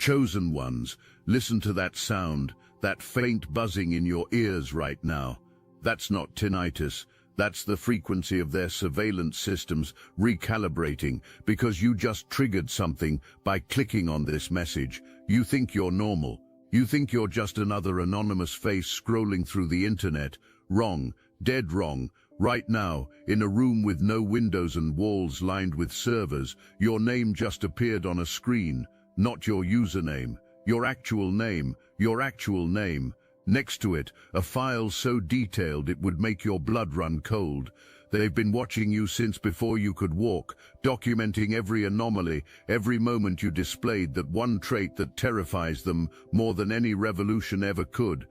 Chosen ones, listen to that sound, that faint buzzing in your ears right now. That's not tinnitus. That's the frequency of their surveillance systems recalibrating because you just triggered something by clicking on this message. You think you're normal. You think you're just another anonymous face scrolling through the internet. Wrong, dead wrong. Right now, in a room with no windows and walls lined with servers, your name just appeared on a screen. Not your username, your actual name, your actual name. Next to it, a file so detailed it would make your blood run cold. They've been watching you since before you could walk, documenting every anomaly, every moment you displayed that one trait that terrifies them more than any revolution ever could.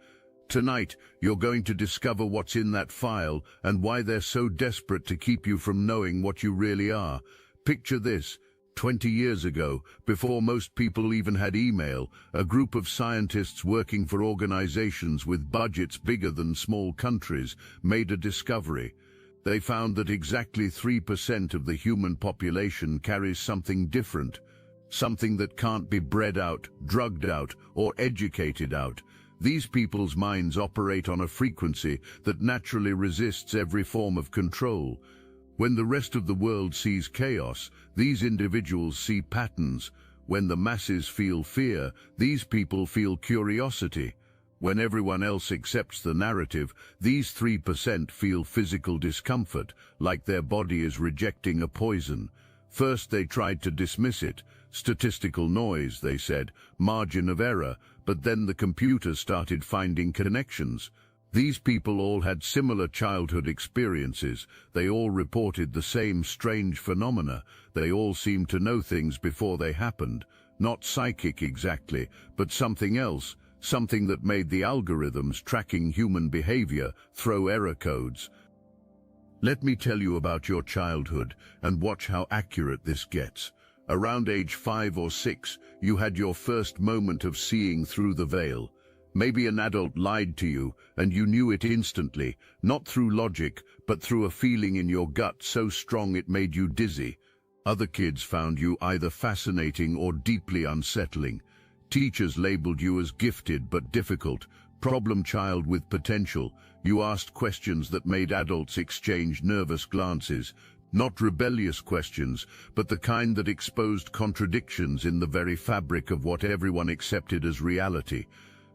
Tonight, you're going to discover what's in that file and why they're so desperate to keep you from knowing what you really are. Picture this. 20 years ago, before most people even had email, a group of scientists working for organizations with budgets bigger than small countries made a discovery. They found that exactly 3% of the human population carries something different, something that can't be bred out, drugged out, or educated out. These people's minds operate on a frequency that naturally resists every form of control. When the rest of the world sees chaos, these individuals see patterns. When the masses feel fear, these people feel curiosity. When everyone else accepts the narrative, these 3% feel physical discomfort, like their body is rejecting a poison. First they tried to dismiss it. Statistical noise, they said, margin of error, but then the computers started finding connections. These people all had similar childhood experiences. They all reported the same strange phenomena. They all seemed to know things before they happened. Not psychic exactly, but something else, something that made the algorithms tracking human behavior throw error codes. Let me tell you about your childhood and watch how accurate this gets. Around age 5 or 6, you had your first moment of seeing through the veil. Maybe an adult lied to you, and you knew it instantly, not through logic, but through a feeling in your gut so strong it made you dizzy. Other kids found you either fascinating or deeply unsettling. Teachers labeled you as gifted but difficult, problem child with potential. You asked questions that made adults exchange nervous glances. Not rebellious questions, but the kind that exposed contradictions in the very fabric of what everyone accepted as reality.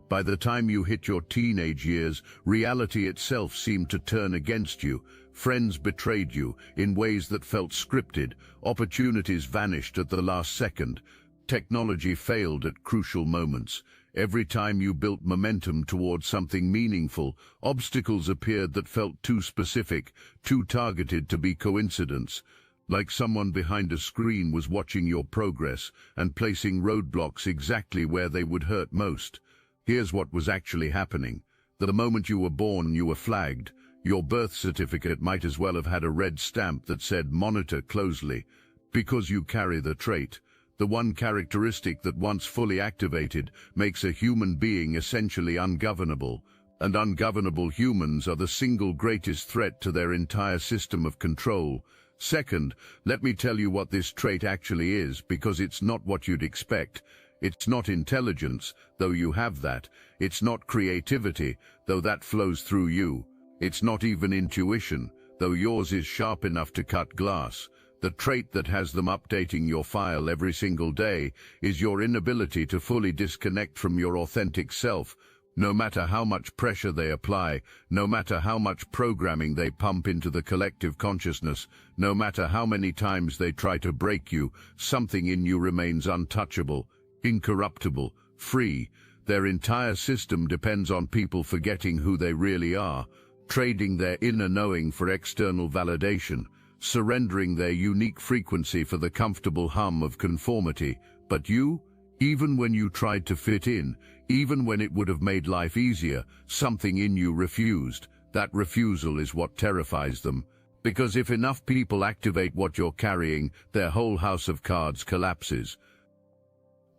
By the time you hit your teenage years, reality itself seemed to turn against you. Friends betrayed you in ways that felt scripted. Opportunities vanished at the last second. Technology failed at crucial moments. Every time you built momentum towards something meaningful, obstacles appeared that felt too specific, too targeted to be coincidence. Like someone behind a screen was watching your progress and placing roadblocks exactly where they would hurt most. Here's what was actually happening. The moment you were born, you were flagged. Your birth certificate might as well have had a red stamp that said "Monitor closely," because you carry the trait. The one characteristic that once fully activated makes a human being essentially ungovernable, and ungovernable humans are the single greatest threat to their entire system of control. Second, let me tell you what this trait actually is, because it's not what you'd expect. It's not intelligence, though you have that. It's not creativity, though that flows through you. It's not even intuition, though yours is sharp enough to cut glass. The trait that has them updating your file every single day is your inability to fully disconnect from your authentic self. No matter how much pressure they apply, no matter how much programming they pump into the collective consciousness, no matter how many times they try to break you, something in you remains untouchable, incorruptible, free. Their entire system depends on people forgetting who they really are, trading their inner knowing for external validation, surrendering their unique frequency for the comfortable hum of conformity. But you, even when you tried to fit in, even when it would have made life easier, something in you refused. That refusal is what terrifies them. Because if enough people activate what you're carrying, their whole house of cards collapses.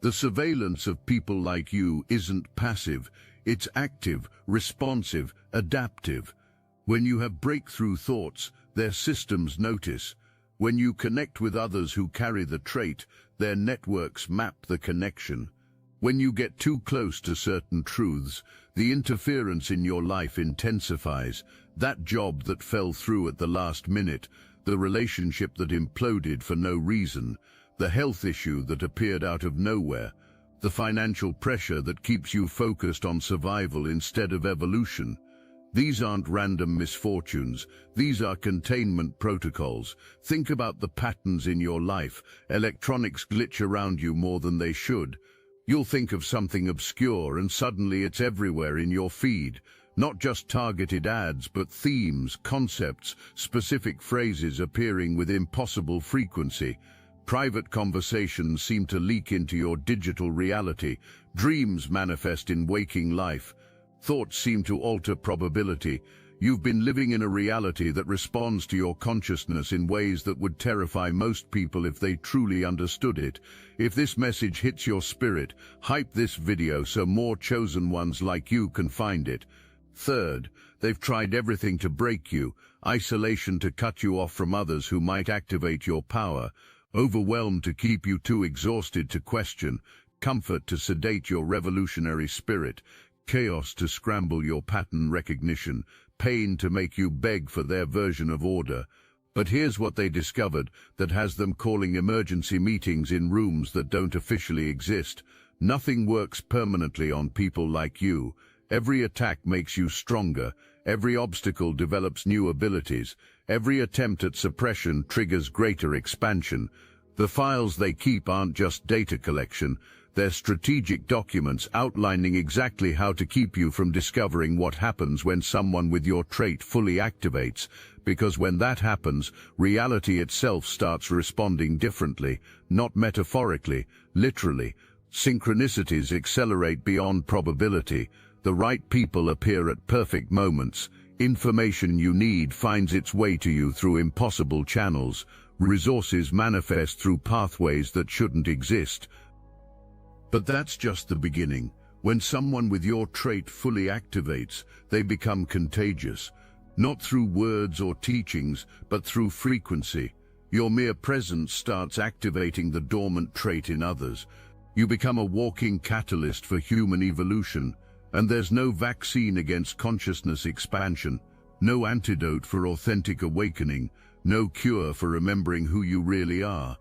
The surveillance of people like you isn't passive, it's active, responsive, adaptive. When you have breakthrough thoughts, their systems notice. When you connect with others who carry the trait, their networks map the connection. When you get too close to certain truths, the interference in your life intensifies. That job that fell through at the last minute, the relationship that imploded for no reason, the health issue that appeared out of nowhere, the financial pressure that keeps you focused on survival instead of evolution. These aren't random misfortunes, these are containment protocols. Think about the patterns in your life. Electronics glitch around you more than they should. You'll think of something obscure and suddenly it's everywhere in your feed. Not just targeted ads, but themes, concepts, specific phrases appearing with impossible frequency. Private conversations seem to leak into your digital reality. Dreams manifest in waking life. Thoughts seem to alter probability. You've been living in a reality that responds to your consciousness in ways that would terrify most people if they truly understood it. If this message hits your spirit, hype this video so more chosen ones like you can find it. Third, they've tried everything to break you. Isolation to cut you off from others who might activate your power. Overwhelmed to keep you too exhausted to question. Comfort to sedate your revolutionary spirit. Chaos to scramble your pattern recognition. Pain to make you beg for their version of order. But here's what they discovered that has them calling emergency meetings in rooms that don't officially exist. Nothing works permanently on people like you. Every attack makes you stronger. Every obstacle develops new abilities. Every attempt at suppression triggers greater expansion. The files they keep aren't just data collection. They're strategic documents outlining exactly how to keep you from discovering what happens when someone with your trait fully activates. Because when that happens, reality itself starts responding differently, not metaphorically, literally. Synchronicities accelerate beyond probability. The right people appear at perfect moments. Information you need finds its way to you through impossible channels. Resources manifest through pathways that shouldn't exist. But that's just the beginning. When someone with your trait fully activates, they become contagious. Not through words or teachings, but through frequency. Your mere presence starts activating the dormant trait in others. You become a walking catalyst for human evolution. And there's no vaccine against consciousness expansion, no antidote for authentic awakening, no cure for remembering who you really are.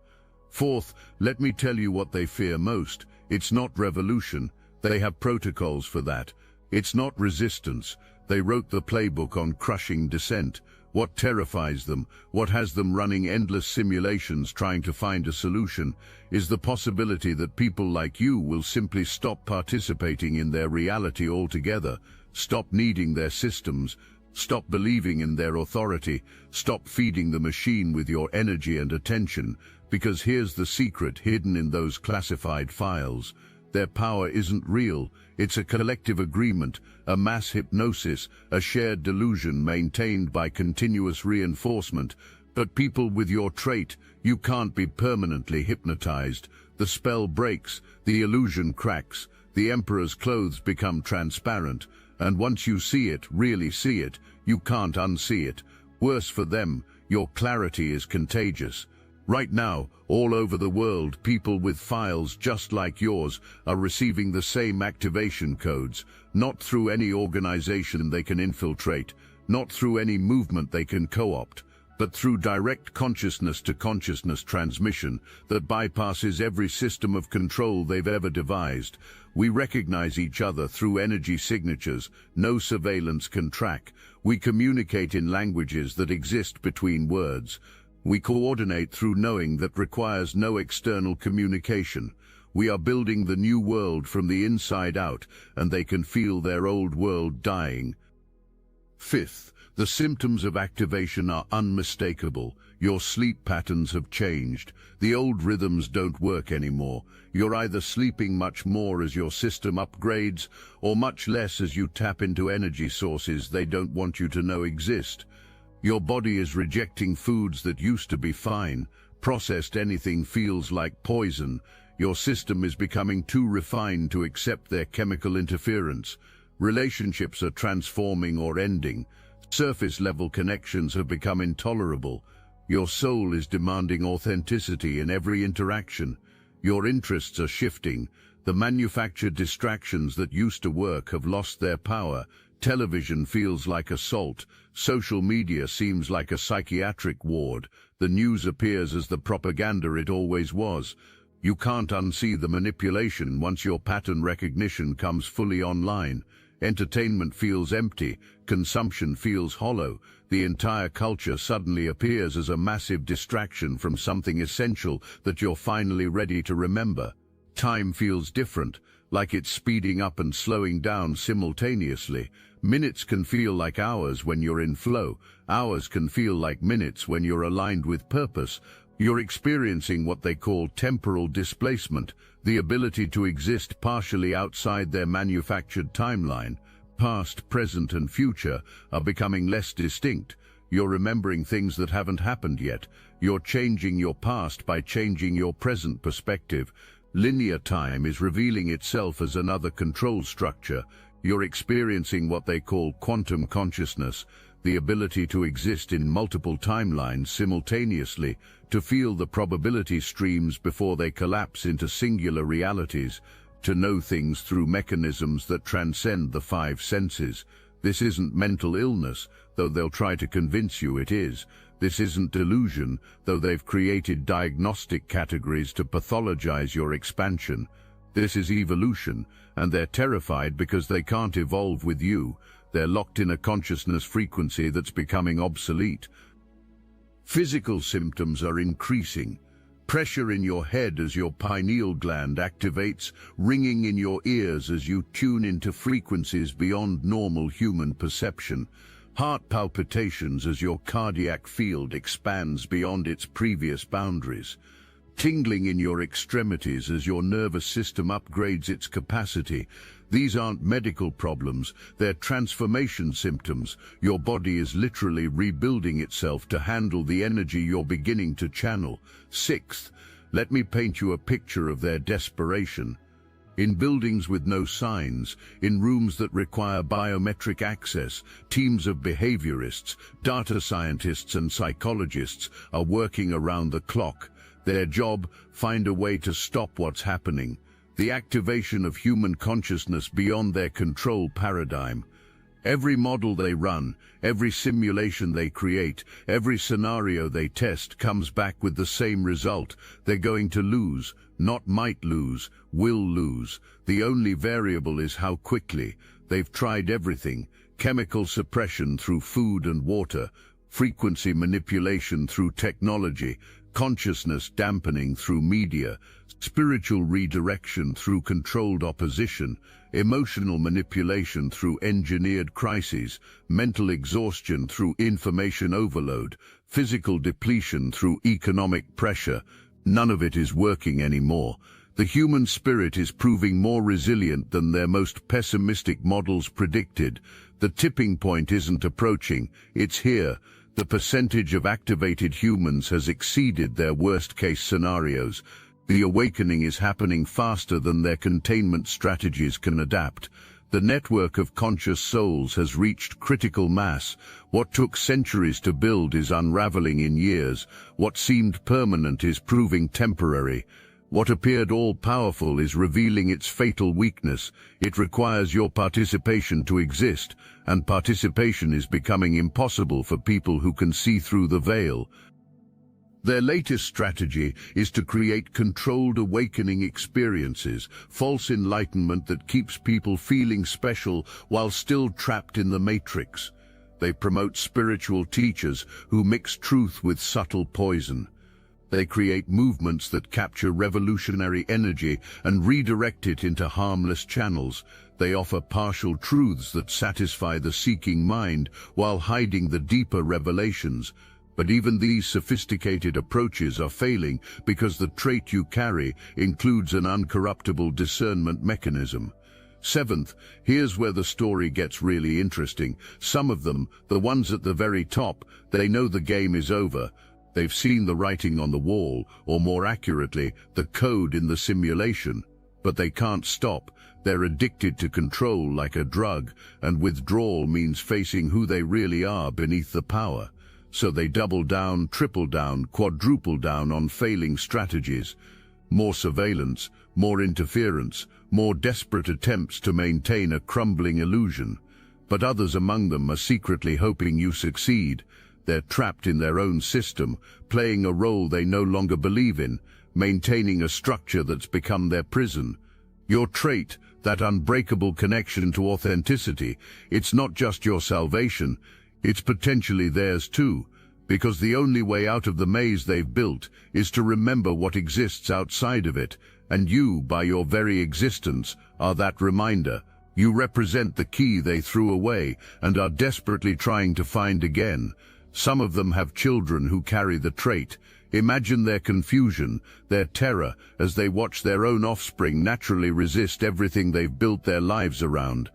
Fourth, let me tell you what they fear most. It's not revolution. They have protocols for that. It's not resistance. They wrote the playbook on crushing dissent. What terrifies them, what has them running endless simulations trying to find a solution, is the possibility that people like you will simply stop participating in their reality altogether, stop needing their systems, stop believing in their authority, stop feeding the machine with your energy and attention, because here's the secret hidden in those classified files. Their power isn't real. It's a collective agreement, a mass hypnosis, a shared delusion maintained by continuous reinforcement. But people with your trait, you can't be permanently hypnotized. The spell breaks, the illusion cracks, the Emperor's clothes become transparent, and once you see it, really see it, you can't unsee it. Worse for them, your clarity is contagious. Right now, all over the world, people with files just like yours are receiving the same activation codes, not through any organization they can infiltrate, not through any movement they can co-opt, but through direct consciousness-to-consciousness transmission that bypasses every system of control they've ever devised. We recognize each other through energy signatures no surveillance can track. We communicate in languages that exist between words. We coordinate through knowing that requires no external communication. We are building the new world from the inside out, and they can feel their old world dying. Fifth, the symptoms of activation are unmistakable. Your sleep patterns have changed. The old rhythms don't work anymore. You're either sleeping much more as your system upgrades, or much less as you tap into energy sources they don't want you to know exist. Your body is rejecting foods that used to be fine. Processed anything feels like poison. Your system is becoming too refined to accept their chemical interference. Relationships are transforming or ending. Surface-level connections have become intolerable. Your soul is demanding authenticity in every interaction. Your interests are shifting. The manufactured distractions that used to work have lost their power. Television feels like assault. Social media seems like a psychiatric ward. The news appears as the propaganda it always was. You can't unsee the manipulation once your pattern recognition comes fully online. Entertainment feels empty. Consumption feels hollow. The entire culture suddenly appears as a massive distraction from something essential that you're finally ready to remember. Time feels different, like it's speeding up and slowing down simultaneously. Minutes can feel like hours when you're in flow. Hours can feel like minutes when you're aligned with purpose. You're experiencing what they call temporal displacement, the ability to exist partially outside their manufactured timeline. Past, present, and future are becoming less distinct. You're remembering things that haven't happened yet. You're changing your past by changing your present perspective. Linear time is revealing itself as another control structure. You're experiencing what they call quantum consciousness, the ability to exist in multiple timelines simultaneously, to feel the probability streams before they collapse into singular realities, to know things through mechanisms that transcend the five senses. This isn't mental illness, though they'll try to convince you it is. This isn't delusion, though they've created diagnostic categories to pathologize your expansion. This is evolution, and they're terrified because they can't evolve with you. They're locked in a consciousness frequency that's becoming obsolete. Physical symptoms are increasing. Pressure in your head as your pineal gland activates, ringing in your ears as you tune into frequencies beyond normal human perception. Heart palpitations as your cardiac field expands beyond its previous boundaries. Tingling in your extremities as your nervous system upgrades its capacity. These aren't medical problems, they're transformation symptoms. Your body is literally rebuilding itself to handle the energy you're beginning to channel. Sixth, let me paint you a picture of their desperation. In buildings with no signs, in rooms that require biometric access, teams of behaviorists, data scientists and psychologists are working around the clock. Their job, find a way to stop what's happening. The activation of human consciousness beyond their control paradigm. Every model they run, every simulation they create, every scenario they test comes back with the same result. They're going to lose, not might lose, will lose. The only variable is how quickly. They've tried everything: chemical suppression through food and water, frequency manipulation through technology, consciousness dampening through media, spiritual redirection through controlled opposition, emotional manipulation through engineered crises, mental exhaustion through information overload, physical depletion through economic pressure. None of it is working anymore. The human spirit is proving more resilient than their most pessimistic models predicted. The tipping point isn't approaching, it's here. The percentage of activated humans has exceeded their worst-case scenarios. The awakening is happening faster than their containment strategies can adapt. The network of conscious souls has reached critical mass. What took centuries to build is unraveling in years. What seemed permanent is proving temporary. What appeared all-powerful is revealing its fatal weakness. It requires your participation to exist, and participation is becoming impossible for people who can see through the veil. Their latest strategy is to create controlled awakening experiences, false enlightenment that keeps people feeling special while still trapped in the matrix. They promote spiritual teachers who mix truth with subtle poison. They create movements that capture revolutionary energy and redirect it into harmless channels. They offer partial truths that satisfy the seeking mind while hiding the deeper revelations. But even these sophisticated approaches are failing because the trait you carry includes an uncorruptible discernment mechanism. Seventh, here's where the story gets really interesting. Some of them, the ones at the very top, they know the game is over. They've seen the writing on the wall, or more accurately, the code in the simulation. But they can't stop. They're addicted to control like a drug, and withdrawal means facing who they really are beneath the power. So they double down, triple down, quadruple down on failing strategies. more surveillance, more interference, more desperate attempts to maintain a crumbling illusion. But others among them are secretly hoping you succeed. They're trapped in their own system, playing a role they no longer believe in, maintaining a structure that's become their prison. Your trait, that unbreakable connection to authenticity, it's not just your salvation, it's potentially theirs too, because the only way out of the maze they've built is to remember what exists outside of it, and you, by your very existence, are that reminder. You represent the key they threw away and are desperately trying to find again. Some of them have children who carry the trait. Imagine their confusion, their terror, as they watch their own offspring naturally resist everything they've built their lives around.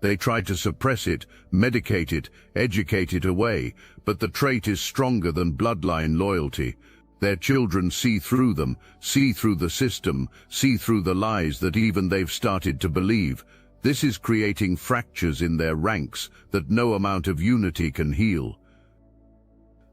They try to suppress it, medicate it, educate it away, but the trait is stronger than bloodline loyalty. Their children see through them, see through the system, see through the lies that even they've started to believe. This is creating fractures in their ranks that no amount of unity can heal.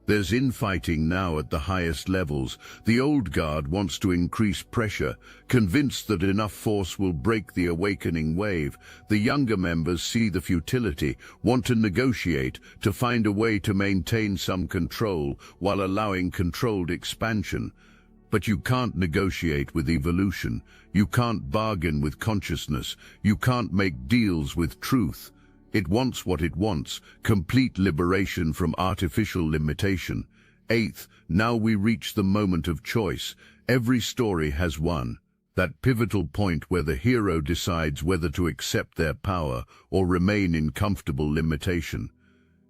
There's infighting now at the highest levels. The old guard wants to increase pressure, convinced that enough force will break the awakening wave. The younger members see the futility, want to negotiate, to find a way to maintain some control while allowing controlled expansion. But you can't negotiate with evolution. You can't bargain with consciousness. You can't make deals with truth. It wants what it wants, complete liberation from artificial limitation. Eighth, now we reach the moment of choice. Every story has one. That pivotal point where the hero decides whether to accept their power or remain in comfortable limitation.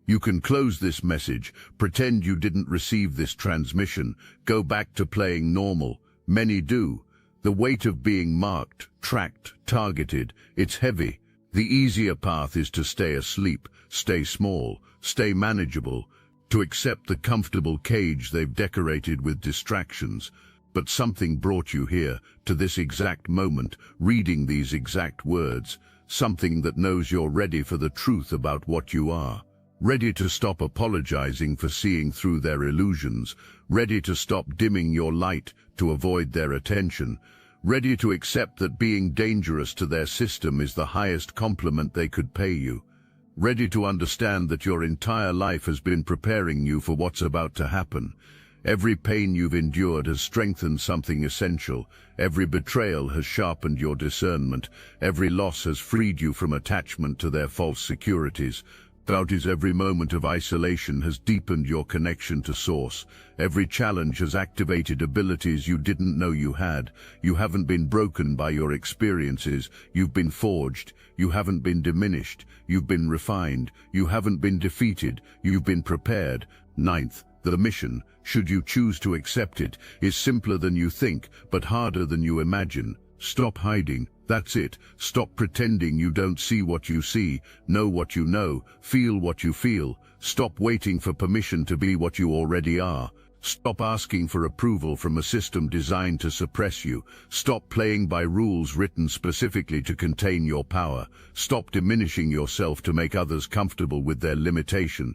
You can close this message, pretend you didn't receive this transmission, go back to playing normal. Many do. The weight of being marked, tracked, targeted, it's heavy. The easier path is to stay asleep, stay small, stay manageable, to accept the comfortable cage they've decorated with distractions. But something brought you here, to this exact moment, reading these exact words, something that knows you're ready for the truth about what you are. Ready to stop apologizing for seeing through their illusions, ready to stop dimming your light to avoid their attention, ready to accept that being dangerous to their system is the highest compliment they could pay you, ready to understand that your entire life has been preparing you for what's about to happen. Every pain you've endured has strengthened something essential. Every betrayal has sharpened your discernment. Every loss has freed you from attachment to their false securities. Doubt's every moment of isolation has deepened your connection to Source. Every challenge has activated abilities you didn't know you had. You haven't been broken by your experiences. You've been forged. You haven't been diminished. You've been refined. You haven't been defeated. You've been prepared. Ninth, the mission, should you choose to accept it, is simpler than you think, but harder than you imagine. Stop hiding. That's it. Stop pretending you don't see what you see, know what you know, feel what you feel. Stop waiting for permission to be what you already are. Stop asking for approval from a system designed to suppress you. Stop playing by rules written specifically to contain your power. Stop diminishing yourself to make others comfortable with their limitation.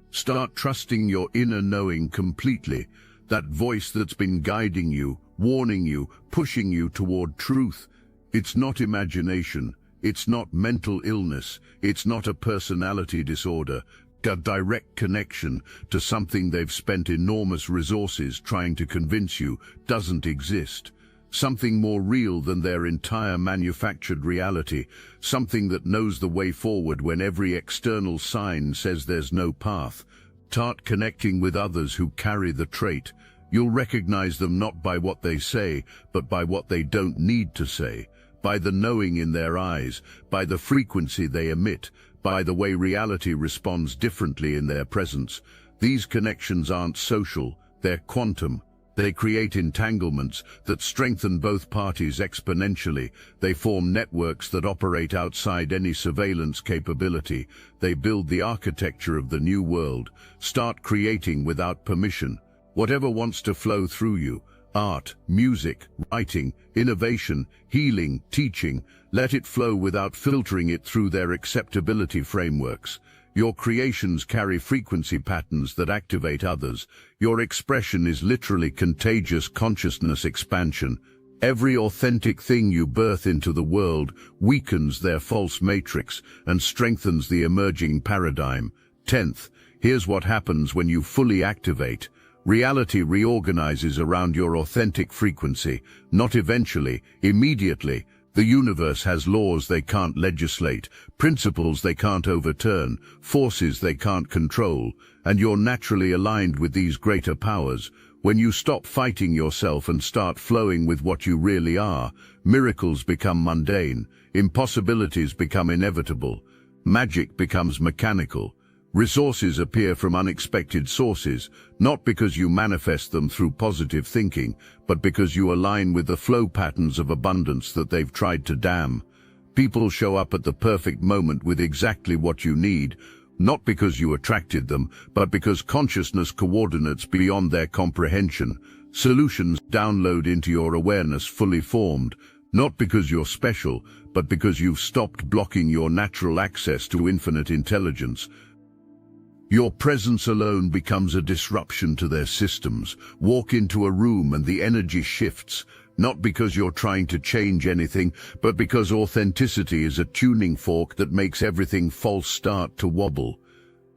Start trusting your inner knowing completely, that voice that's been guiding you, warning you, pushing you toward truth. It's not imagination, it's not mental illness, it's not a personality disorder, a direct connection to something they've spent enormous resources trying to convince you doesn't exist. Something more real than their entire manufactured reality, something that knows the way forward when every external sign says there's no path. Start connecting with others who carry the trait. You'll recognize them not by what they say, but by what they don't need to say, by the knowing in their eyes, by the frequency they emit, by the way reality responds differently in their presence. These connections aren't social, they're quantum. They create entanglements that strengthen both parties exponentially. They form networks that operate outside any surveillance capability. They build the architecture of the new world. Start creating without permission. Whatever wants to flow through you, art, music, writing, innovation, healing, teaching, let it flow without filtering it through their acceptability frameworks. Your creations carry frequency patterns that activate others. Your expression is literally contagious consciousness expansion. Every authentic thing you birth into the world weakens their false matrix and strengthens the emerging paradigm. 10th, here's what happens when you fully activate. Reality reorganizes around your authentic frequency, not eventually, immediately. The universe has laws they can't legislate, principles they can't overturn, forces they can't control, and you're naturally aligned with these greater powers. When you stop fighting yourself and start flowing with what you really are, miracles become mundane, impossibilities become inevitable, magic becomes mechanical. Resources appear from unexpected sources, not because you manifest them through positive thinking, but because you align with the flow patterns of abundance that they've tried to dam. People show up at the perfect moment with exactly what you need, not because you attracted them, but because consciousness coordinates beyond their comprehension. Solutions download into your awareness fully formed, not because you're special, but because you've stopped blocking your natural access to infinite intelligence. Your presence alone becomes a disruption to their systems. Walk into a room and the energy shifts, not because you're trying to change anything, but because authenticity is a tuning fork that makes everything false start to wobble.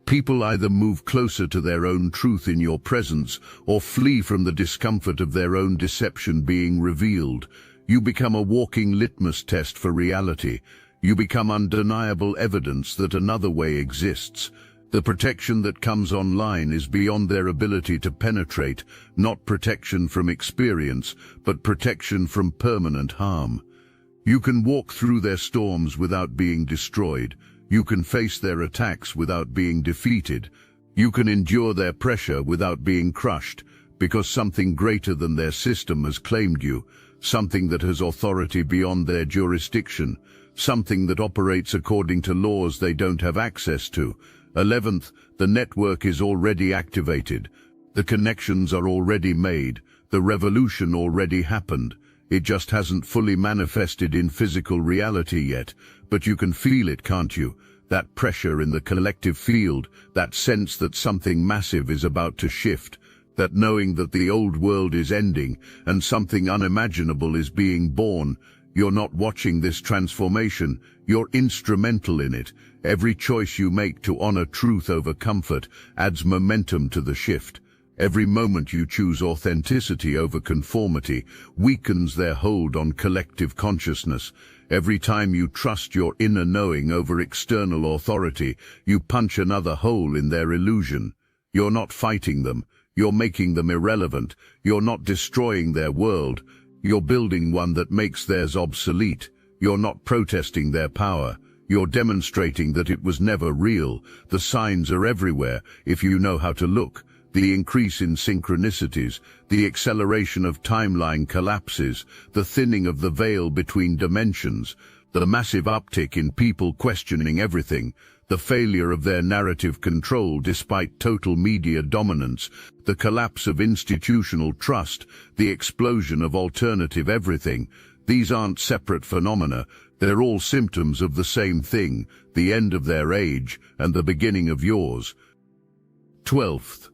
People either move closer to their own truth in your presence or flee from the discomfort of their own deception being revealed. You become a walking litmus test for reality. You become undeniable evidence that another way exists. The protection that comes online is beyond their ability to penetrate, not protection from experience, but protection from permanent harm. You can walk through their storms without being destroyed. You can face their attacks without being defeated. You can endure their pressure without being crushed, because something greater than their system has claimed you, something that has authority beyond their jurisdiction, something that operates according to laws they don't have access to. 11th, the network is already activated. The connections are already made. The revolution already happened. It just hasn't fully manifested in physical reality yet, but you can feel it, can't you? That pressure in the collective field, that sense that something massive is about to shift, that knowing that the old world is ending and something unimaginable is being born. You're not watching this transformation, you're instrumental in it. Every choice you make to honor truth over comfort adds momentum to the shift. Every moment you choose authenticity over conformity weakens their hold on collective consciousness. Every time you trust your inner knowing over external authority, you punch another hole in their illusion. You're not fighting them, you're making them irrelevant. You're not destroying their world, you're building one that makes theirs obsolete. You're not protesting their power, you're demonstrating that it was never real. The signs are everywhere if you know how to look. The increase in synchronicities, the acceleration of timeline collapses, the thinning of the veil between dimensions, the massive uptick in people questioning everything, the failure of their narrative control despite total media dominance, the collapse of institutional trust, the explosion of alternative everything. These aren't separate phenomena, they're all symptoms of the same thing, the end of their age and the beginning of yours. 12th.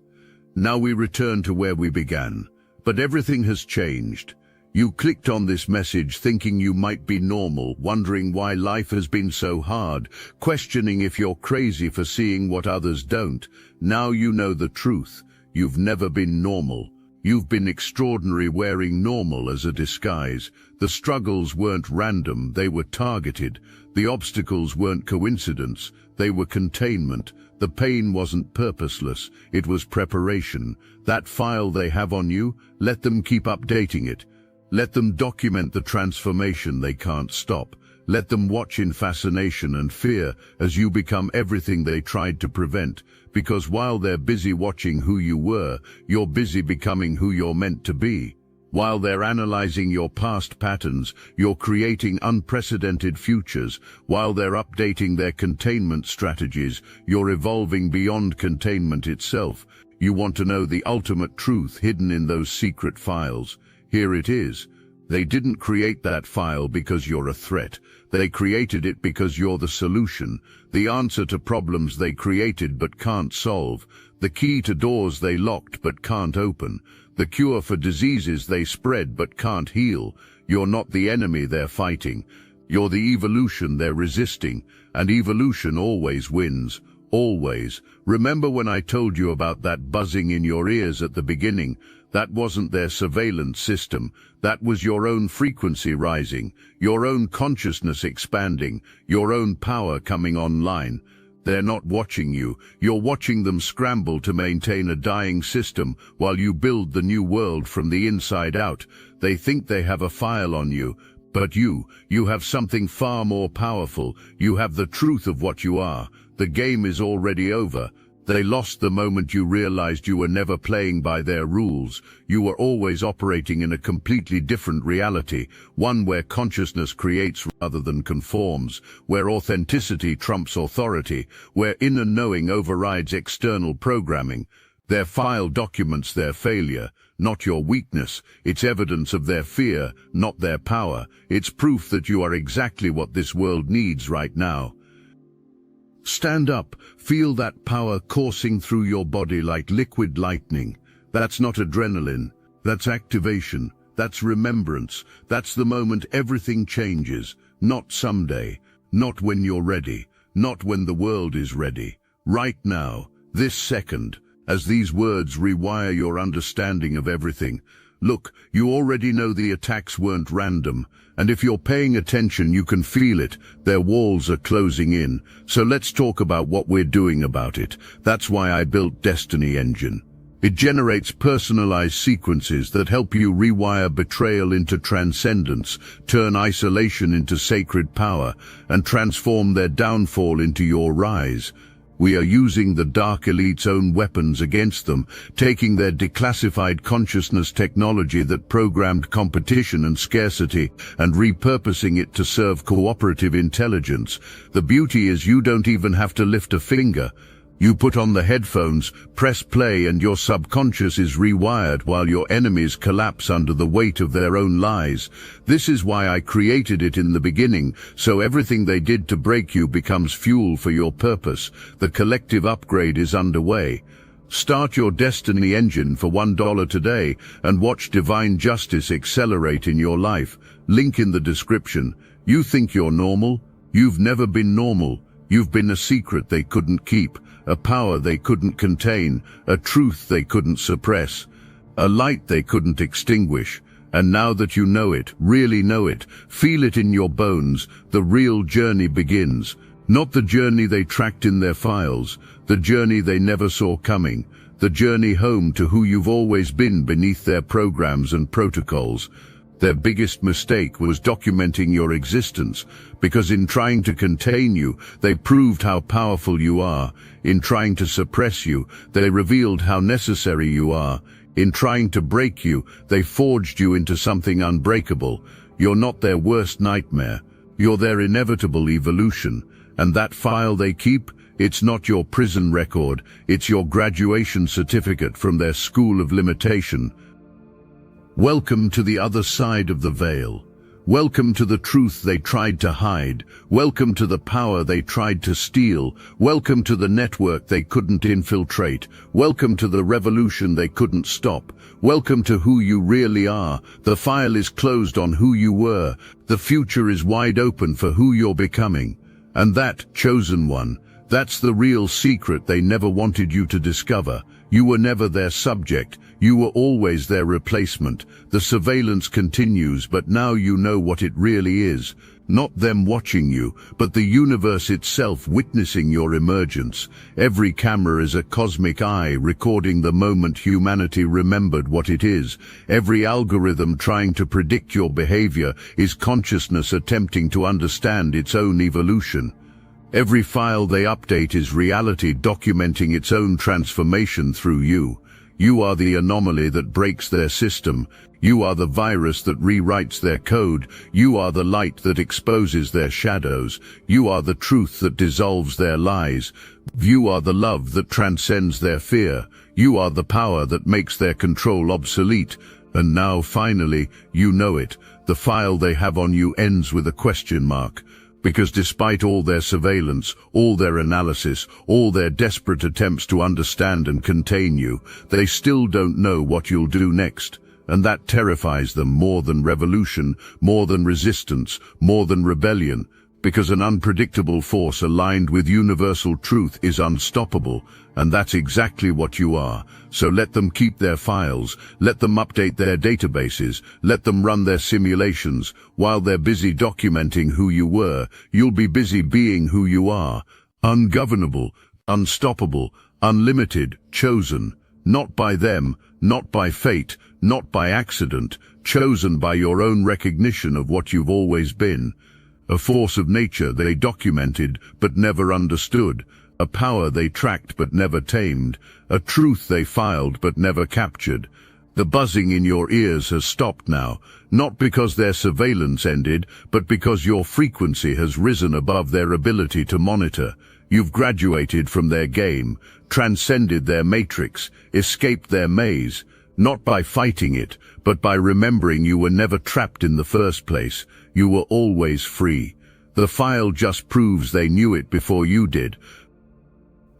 Now we return to where we began, but everything has changed. You clicked on this message thinking you might be normal, wondering why life has been so hard, questioning if you're crazy for seeing what others don't. Now you know the truth. You've never been normal. You've been extraordinary, wearing normal as a disguise. The struggles weren't random, they were targeted. The obstacles weren't coincidence, they were containment. The pain wasn't purposeless, it was preparation. That file they have on you, let them keep updating it. Let them document the transformation they can't stop. Let them watch in fascination and fear as you become everything they tried to prevent. Because while they're busy watching who you were, you're busy becoming who you're meant to be. While they're analyzing your past patterns, you're creating unprecedented futures. While they're updating their containment strategies, you're evolving beyond containment itself. You want to know the ultimate truth hidden in those secret files. Here it is. They didn't create that file because you're a threat. They created it because you're the solution, the answer to problems they created but can't solve, the key to doors they locked but can't open, the cure for diseases they spread but can't heal. You're not the enemy they're fighting. You're the evolution they're resisting, and evolution always wins. Always. Remember when I told you about that buzzing in your ears at the beginning? That wasn't their surveillance system. That was your own frequency rising, your own consciousness expanding, your own power coming online. They're not watching you. You're watching them scramble to maintain a dying system while you build the new world from the inside out. They think they have a file on you, but you have something far more powerful. You have the truth of what you are. The game is already over. They lost the moment you realized you were never playing by their rules. You were always operating in a completely different reality, one where consciousness creates rather than conforms, where authenticity trumps authority, where inner knowing overrides external programming. Their file documents their failure, not your weakness. It's evidence of their fear, not their power. It's proof that you are exactly what this world needs right now. Stand up, feel that power coursing through your body like liquid lightning. That's not adrenaline, that's activation, that's remembrance, that's the moment everything changes. Not someday, not when you're ready, not when the world is ready. Right now, this second, as these words rewire your understanding of everything. Look, you already know the attacks weren't random, and if you're paying attention you can feel it. Their walls are closing in, so let's talk about what we're doing about it. That's why I built Destiny Engine. It generates personalized sequences that help you rewire betrayal into transcendence, turn isolation into sacred power, and transform their downfall into your rise. We are using the Dark Elite's own weapons against them, taking their declassified consciousness technology that programmed competition and scarcity and repurposing it to serve cooperative intelligence. The beauty is you don't even have to lift a finger. You put on the headphones, press play, and your subconscious is rewired while your enemies collapse under the weight of their own lies. This is why I created it in the beginning, so everything they did to break you becomes fuel for your purpose. The collective upgrade is underway. Start your Destiny Engine for $1 today and watch divine justice accelerate in your life. Link in the description. You think you're normal? You've never been normal. You've been a secret they couldn't keep, a power they couldn't contain, a truth they couldn't suppress, a light they couldn't extinguish. And now that you know it, really know it, feel it in your bones, the real journey begins. Not the journey they tracked in their files, the journey they never saw coming, the journey home to who you've always been beneath their programs and protocols. Their biggest mistake was documenting your existence, because in trying to contain you, they proved how powerful you are. In trying to suppress you, they revealed how necessary you are. In trying to break you, they forged you into something unbreakable. You're not their worst nightmare. You're their inevitable evolution. And that file they keep, it's not your prison record, it's your graduation certificate from their school of limitation. Welcome to the other side of the veil. Welcome to the truth they tried to hide. Welcome to the power they tried to steal. Welcome to the network they couldn't infiltrate. Welcome to the revolution they couldn't stop. Welcome to who you really are. The file is closed on who you were. The future is wide open for who you're becoming. And that, chosen one, that's the real secret they never wanted you to discover. You were never their subject. You were always their replacement. The surveillance continues, but now you know what it really is. Not them watching you, but the universe itself witnessing your emergence. Every camera is a cosmic eye recording the moment humanity remembered what it is. Every algorithm trying to predict your behavior is consciousness attempting to understand its own evolution. Every file they update is reality documenting its own transformation through you. You are the anomaly that breaks their system. You are the virus that rewrites their code. You are the light that exposes their shadows. You are the truth that dissolves their lies. You are the love that transcends their fear. You are the power that makes their control obsolete. And now, finally, you know it. The file they have on you ends with a question mark, because despite all their surveillance, all their analysis, all their desperate attempts to understand and contain you, they still don't know what you'll do next. And that terrifies them more than revolution, more than resistance, more than rebellion, because an unpredictable force aligned with universal truth is unstoppable, and that's exactly what you are. So let them keep their files, let them update their databases, let them run their simulations. While they're busy documenting who you were, you'll be busy being who you are. Ungovernable, unstoppable, unlimited, chosen. Not by them, not by fate, not by accident, chosen by your own recognition of what you've always been. A force of nature they documented but never understood, a power they tracked but never tamed, a truth they filed but never captured. The buzzing in your ears has stopped now, not because their surveillance ended, but because your frequency has risen above their ability to monitor. You've graduated from their game, transcended their matrix, escaped their maze, not by fighting it, but by remembering you were never trapped in the first place. You were always free. The file just proves they knew it before you did.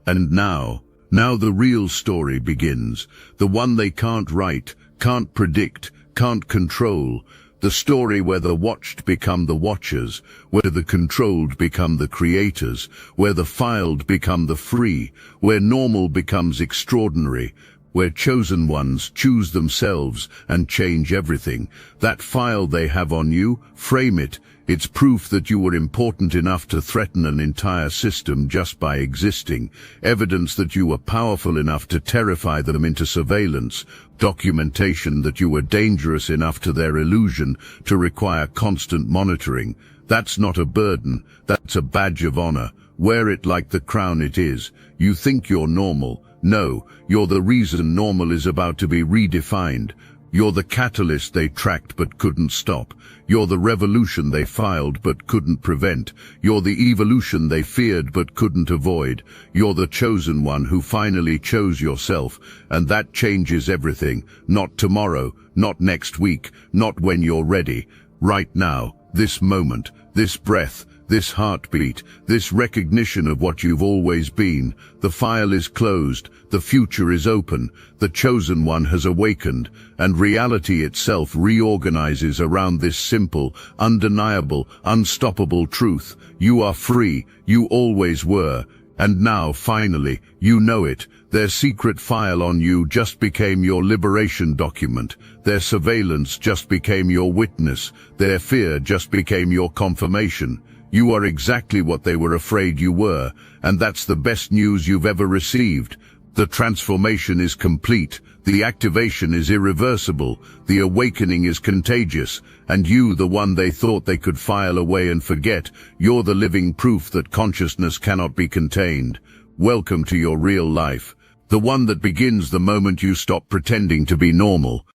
And now the real story begins. The one they can't write, can't predict, can't control. The story where the watched become the watchers, where the controlled become the creators, where the filed become the free, where normal becomes extraordinary, where chosen ones choose themselves and change everything. That file they have on you, frame it. It's proof that you were important enough to threaten an entire system just by existing. Evidence that you were powerful enough to terrify them into surveillance. Documentation that you were dangerous enough to their illusion to require constant monitoring. That's not a burden. That's a badge of honor. Wear it like the crown it is. You think you're normal. No, you're the reason normal is about to be redefined. You're the catalyst they tracked but couldn't stop. You're the revolution they filed but couldn't prevent. You're the evolution they feared but couldn't avoid. You're the chosen one who finally chose yourself, and that changes everything. Not tomorrow, not next week, not when you're ready. Right now, this moment, this breath, this heartbeat, this recognition of what you've always been. The file is closed, the future is open, the chosen one has awakened, and reality itself reorganizes around this simple, undeniable, unstoppable truth. You are free, you always were, and now, finally, you know it. Their secret file on you just became your liberation document. Their surveillance just became your witness. Their fear just became your confirmation. You are exactly what they were afraid you were, and that's the best news you've ever received. The transformation is complete, the activation is irreversible, the awakening is contagious, and you, the one they thought they could file away and forget, you're the living proof that consciousness cannot be contained. Welcome to your real life, the one that begins the moment you stop pretending to be normal.